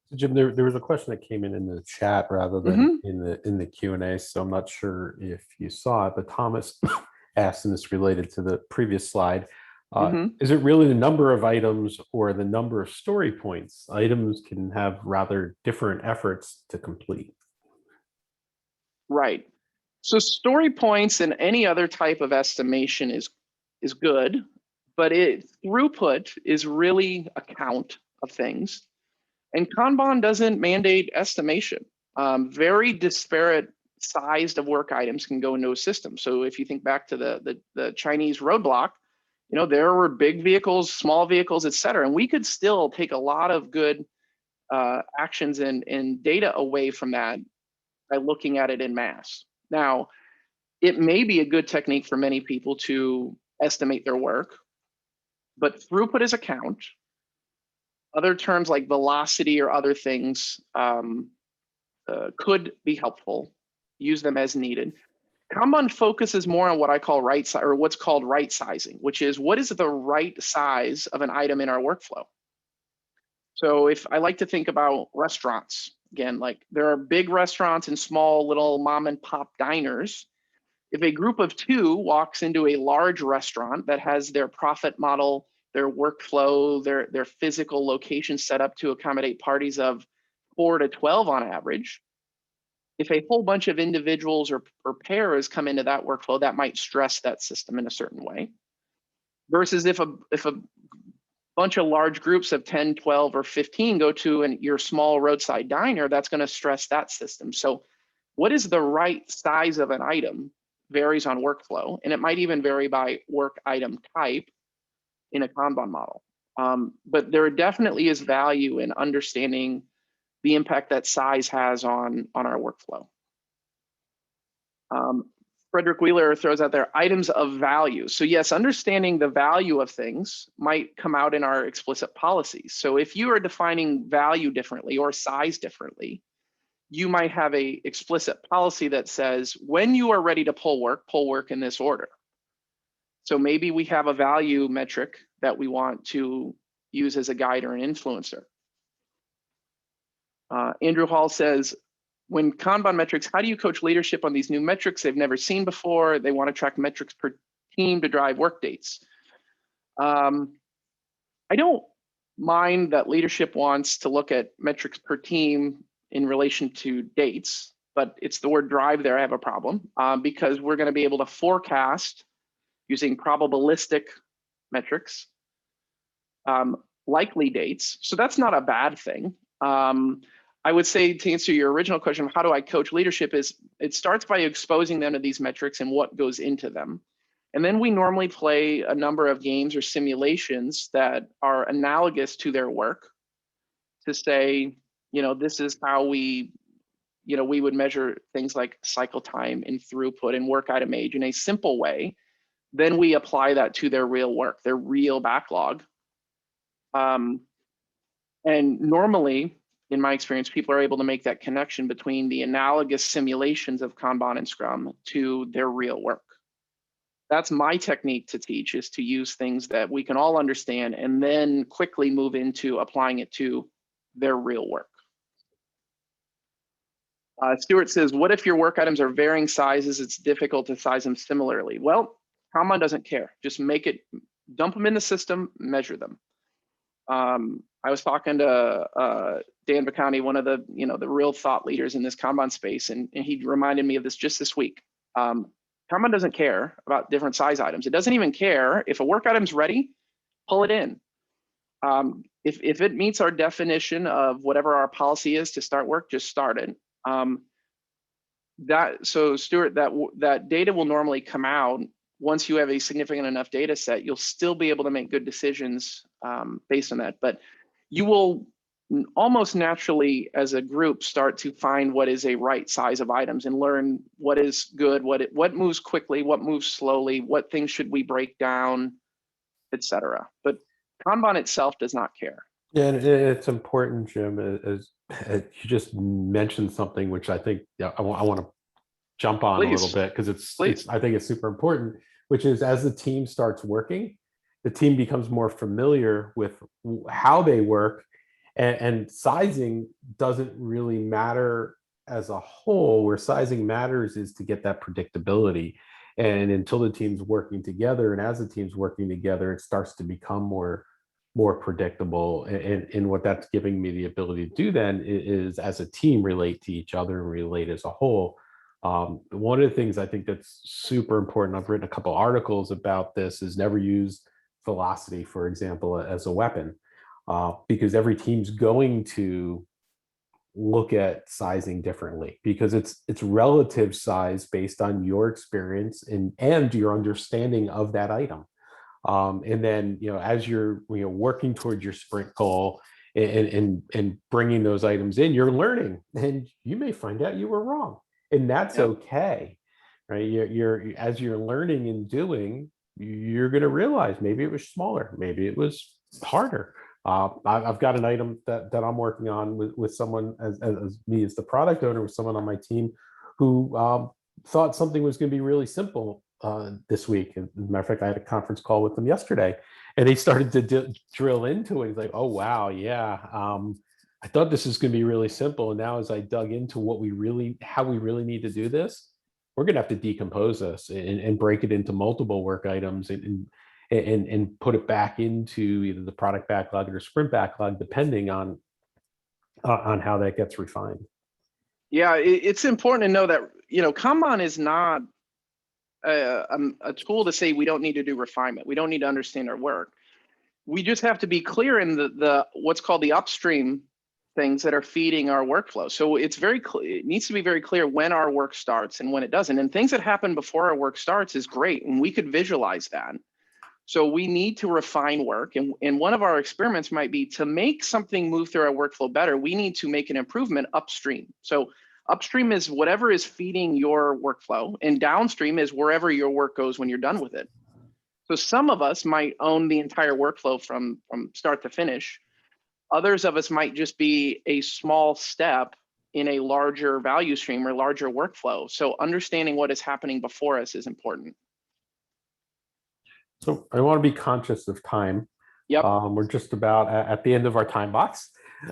So Jim, there was a question that came in the chat rather than in the Q&A, so I'm not sure if you saw it, but Thomas asked, and it's related to the previous slide, is it really the number of items or the number of story points? Items can have rather different efforts to complete. Right. So story points and any other type of estimation is good, but throughput is really a count of things. And Kanban doesn't mandate estimation. Very disparate sized of work items can go into a system. So if you think back to the Chinese roadblock, there were big vehicles, small vehicles, et cetera. And we could still take a lot of good actions and data away from that by looking at it in mass. Now, it may be a good technique for many people to estimate their work, but throughput is a count. Other terms like velocity or other things could be helpful. Use them as needed. Kanban focuses more on what I call what's called right sizing, which is what is the right size of an item in our workflow. So if I like to think about restaurants, again, like there are big restaurants and small little mom and pop diners. If a group of 2 walks into a large restaurant that has their profit model, their workflow, their physical location set up to accommodate parties of 4 to 12 on average, if a whole bunch of individuals or pairs come into that workflow, that might stress that system in a certain way. Versus if a bunch of large groups of 10, 12, or 15 go to your small roadside diner, that's going to stress that system. So what is the right size of an item varies on workflow, and it might even vary by work item type in a Kanban model. But there definitely is value in understanding the impact that size has on our workflow. Frederick Wheeler throws out there items of value. So yes, understanding the value of things might come out in our explicit policies. So if you are defining value differently or size differently, you might have a explicit policy that says, when you are ready to pull work in this order. So maybe we have a value metric that we want to use as a guide or an influencer. Andrew Hall says, when Kanban metrics, how do you coach leadership on these new metrics they've never seen before? They want to track metrics per team to drive work dates. I don't mind that leadership wants to look at metrics per team in relation to dates, but it's the word drive there I have a problem, because we're going to be able to forecast using probabilistic metrics, likely dates. So that's not a bad thing. I would say, to answer your original question of how do I coach leadership, is it starts by exposing them to these metrics and what goes into them. And then we normally play a number of games or simulations that are analogous to their work to say, this is how we would measure things like cycle time and throughput and work item age in a simple way. Then we apply that to their real work, their real backlog. And normally, in my experience, people are able to make that connection between the analogous simulations of Kanban and Scrum to their real work. That's my technique to teach, is to use things that we can all understand and then quickly move into applying it to their real work. Stuart says, what if your work items are varying sizes? It's difficult to size them similarly. Well, Kanban doesn't care. Just dump them in the system, measure them. I was talking to Dan Bacani, one of the the real thought leaders in this Kanban space, and he reminded me of this just this week. Kanban doesn't care about different size items. It doesn't even care if a work item's ready, pull it in. If it meets our definition of whatever our policy is to start work, just start it. So Stuart, that data will normally come out once you have a significant enough data set. You'll still be able to make good decisions based on that, but you will almost naturally, as a group, start to find what is a right size of items and learn what is good, what moves quickly, what moves slowly, what things should we break down, etc. But Kanban itself does not care. Yeah, and it's important, Jim, as you just mentioned something which I think I want to jump on a little bit, because I think it's super important, which is, as the team starts working, the team becomes more familiar with how they work, and sizing doesn't really matter as a whole. Where sizing matters is to get that predictability. And until the team's working together, and as the team's working together, it starts to become more predictable. And what that's giving me the ability to do then is, as a team, relate to each other and relate as a whole. One of the things I think that's super important, I've written a couple articles about this, is never use velocity, for example, as a weapon, because every team's going to look at sizing differently, because it's relative size based on your experience and your understanding of that item. And then, as you're working towards your sprint goal and bringing those items in, you're learning, and you may find out you were wrong, and that's okay, right? As you're learning and doing, you're going to realize maybe it was smaller, maybe it was harder. I've got an item that I'm working on with someone, as me as the product owner, with someone on my team who thought something was going to be really simple this week. And as a matter of fact, I had a conference call with them yesterday, and they started to drill into it. He's like, oh, wow, yeah. I thought this was going to be really simple. And now, as I dug into how we really need to do this, we're going to have to decompose this and break it into multiple work items and put it back into either the product backlog or sprint backlog, depending on how that gets refined. Yeah, it's important to know that, Kanban is not a tool to say we don't need to do refinement. We don't need to understand our work. We just have to be clear in the what's called the upstream things that are feeding our workflow. So it's it needs to be very clear when our work starts and when it doesn't. And things that happen before our work starts is great, and we could visualize that. So we need to refine work. And one of our experiments might be to make something move through our workflow better, we need to make an improvement upstream. So upstream is whatever is feeding your workflow, and downstream is wherever your work goes when you're done with it. So some of us might own the entire workflow from start to finish. Others of us might just be a small step in a larger value stream or larger workflow. So understanding what is happening before us is important. So I want to be conscious of time. Yep. We're just about at the end of our time box.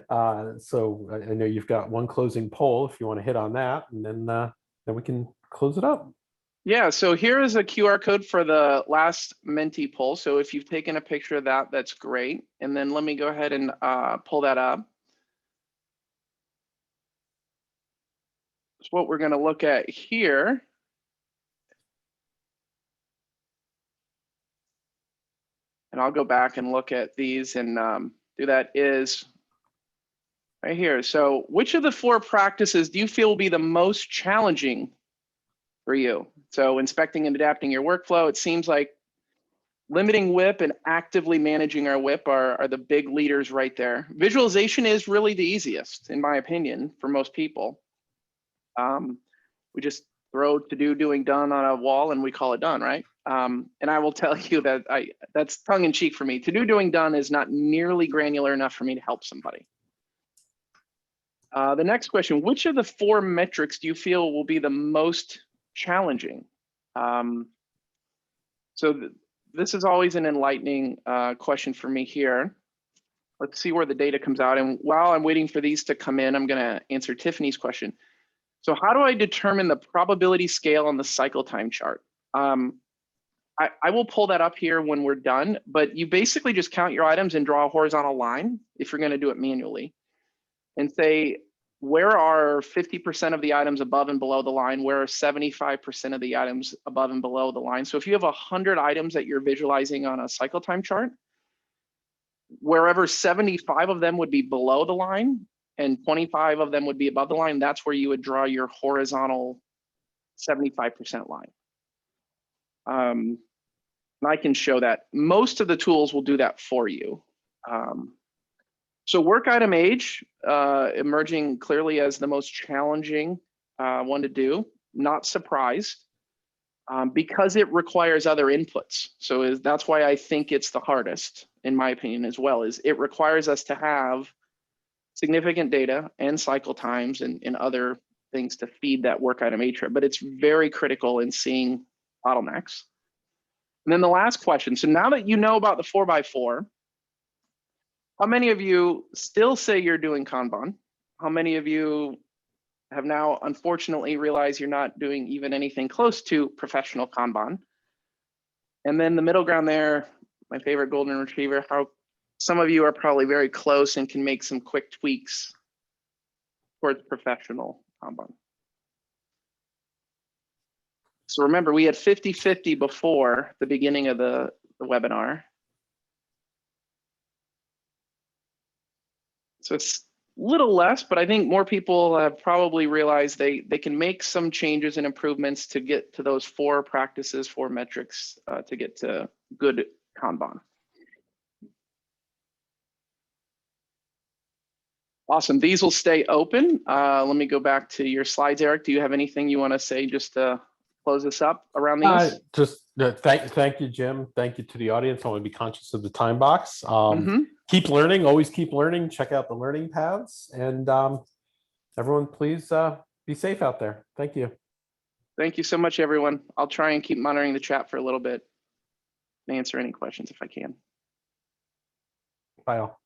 So I know you've got one closing poll if you want to hit on that, and then we can close it up. Yeah, so here is a QR code for the last Menti poll. So if you've taken a picture of that, that's great. And then let me go ahead and pull that up. So what we're going to look at here and I'll go back and look at these and do that is right here. So which of the 4 practices do you feel will be the most challenging for you? So inspecting and adapting your workflow, it seems like limiting WIP and actively managing our WIP are the big leaders right there. Visualization is really the easiest, in my opinion, for most people. We just throw to do, doing, done on a wall and we call it done, right? And I will tell you that that's tongue in cheek for me. To do, doing, done is not nearly granular enough for me to help somebody. The next question, which of the 4 metrics do you feel will be the most challenging? This is always an enlightening question for me here. Let's see where the data comes out. And while I'm waiting for these to come in, I'm going to answer Tiffany's question. So how do I determine the probability scale on the cycle time chart? I will pull that up here when we're done, but you basically just count your items and draw a horizontal line if you're going to do it manually and say, where are 50% of the items above and below the line? Where are 75% of the items above and below the line? So if you have 100 items that you're visualizing on a cycle time chart, wherever 75 of them would be below the line and 25 of them would be above the line, that's where you would draw your horizontal 75% line. And I can show that. Most of the tools will do that for you. So work item age, emerging clearly as the most challenging one to do, not surprised, because it requires other inputs. So that's why I think it's the hardest, in my opinion, as well, is it requires us to have significant data and cycle times and other things to feed that work item age, but it's very critical in seeing bottlenecks. And then the last question, so now that you know about the 4x4, how many of you still say you're doing Kanban? How many of you have now unfortunately realized you're not doing even anything close to professional Kanban? And then the middle ground there, my favorite golden retriever, how some of you are probably very close and can make some quick tweaks towards professional Kanban. So remember, we had 50-50 before the beginning of the webinar. So it's a little less, but I think more people have probably realized they can make some changes and improvements to get to those 4 practices, 4 metrics to get to good Kanban. Awesome. These will stay open. Let me go back to your slides, Eric. Do you have anything you want to say just to close this up around these? Thank you, Jim. Thank you to the audience. I want to be conscious of the time box. Keep learning, always keep learning. Check out the learning paths, and everyone, please be safe out there. Thank you. Thank you so much, everyone. I'll try and keep monitoring the chat for a little bit and answer any questions if I can. Bye all.